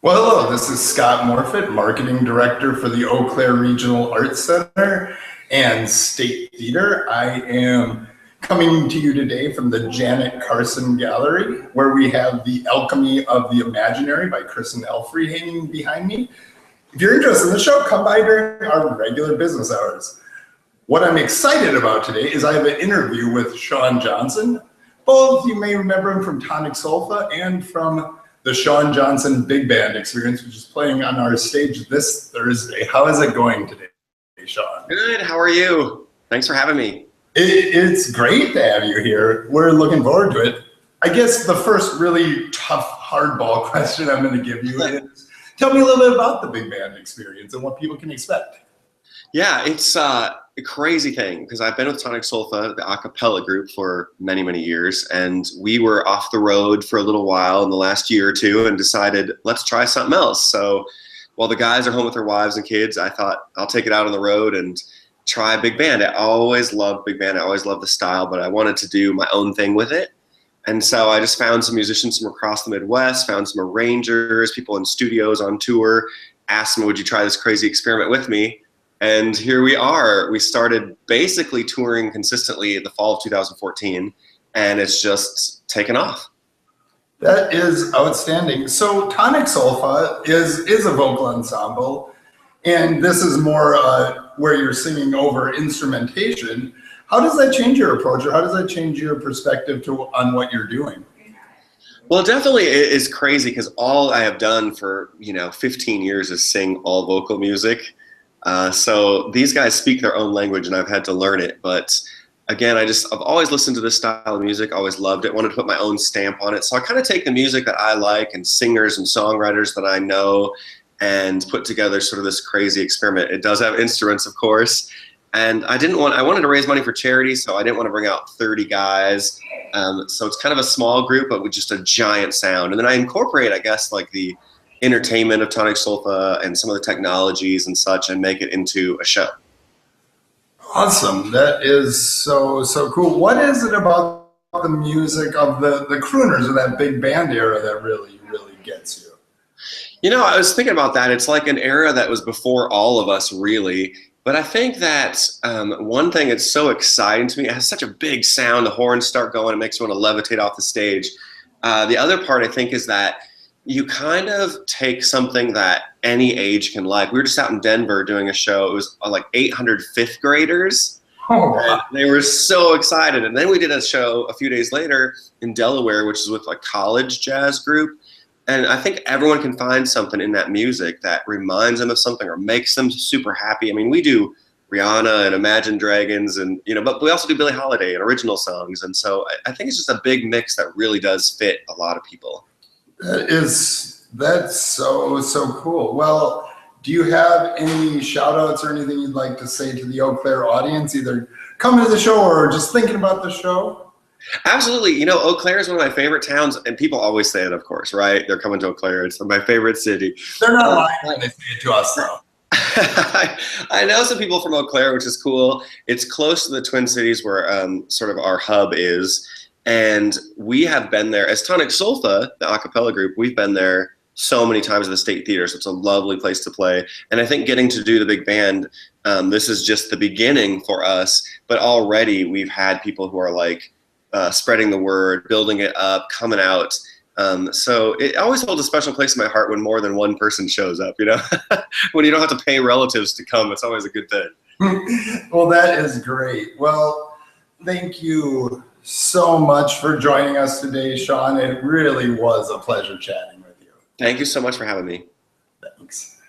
Well, hello, this is Scott Morfitt, Marketing Director for the Eau Claire Regional Arts Center and State Theater. I am coming to you today from the Janet Carson Gallery, where we have The Alchemy of the Imaginary by Kristen Elfrey hanging behind me. If you're interested in the show, come by during our regular business hours. What I'm excited about today is I have an interview with Shaun Johnson. Both you may remember him from Tonic Sol-fa and from the Shaun Johnson Big Band Experience, which is playing on our stage this Thursday. How is it going today, Shaun? Good, how are you? Thanks for having me. It's great to have you here. We're looking forward to it. I guess the first really tough hardball question I'm going to give you is, tell me a little bit about the Big Band Experience and what people can expect. Yeah, it's a crazy thing because I've been with Tonic Sol-fa, the a cappella group, for many, many years, and we were off the road for a little while in the last year or two and decided, let's try something else. So while the guys are home with their wives and kids, I thought I'll take it out on the road and try big band. I always loved big band. I always loved the style, but I wanted to do my own thing with it. And so I just found some musicians from across the Midwest, found some arrangers, people in studios on tour, asked them, would you try this crazy experiment with me? And here we are. We started basically touring consistently in the fall of 2014, and it's just taken off. That is outstanding. So Tonic Sol-fa is a vocal ensemble, and this is more where you're singing over instrumentation. How does that change your approach, or how does that change your perspective on what you're doing? Well, definitely it is crazy because all I have done for 15 years is sing all vocal music. So these guys speak their own language and I've had to learn it. But again, I've always listened to this style of music, always loved it, wanted to put my own stamp on it. So I kind of take the music that I like and singers and songwriters that I know and put together sort of this crazy experiment. It does have instruments, of course. And I wanted to raise money for charity, so I didn't want to bring out 30 guys. So it's kind of a small group, but with just a giant sound. And then I incorporate, I guess, like the entertainment of Tonic Sol-fa and some of the technologies and such and make it into a show. Awesome. That is so cool. What is it about the music of the crooners of that big band era that really gets you? I was thinking about that. It's like an era that was before all of us, really. But I think that one thing that's so exciting to me, it has such a big sound, the horns start going, it makes you want to levitate off the stage. The other part, I think, is that you kind of take something that any age can like. We were just out in Denver doing a show. It was like 800 fifth graders. Oh, wow. They were so excited. And then we did a show a few days later in Delaware, which is with a college jazz group. And I think everyone can find something in that music that reminds them of something or makes them super happy. I mean, we do Rihanna and Imagine Dragons, and but we also do Billie Holiday and original songs. And so I think it's just a big mix that really does fit a lot of people. That's so cool. Well, do you have any shout outs or anything you'd like to say to the Eau Claire audience, either coming to the show or just thinking about the show? Absolutely. Eau Claire is one of my favorite towns, and people always say it, of course, right? They're coming to Eau Claire. It's my favorite city. They're not lying when they say it to us, though. I know some people from Eau Claire, which is cool. It's close to the Twin Cities where sort of our hub is. And we have been there as Tonic Sol-fa, the a cappella group. We've been there so many times at the State Theater, so it's a lovely place to play. And I think getting to do the big band, this is just the beginning for us. But already we've had people who are like spreading the word, building it up, coming out. So it always holds a special place in my heart when more than one person shows up. When you don't have to pay relatives to come, it's always a good thing. Well, that is great. Well, thank you so much for joining us today, Shaun. It really was a pleasure chatting with you. Thank you so much for having me. Thanks.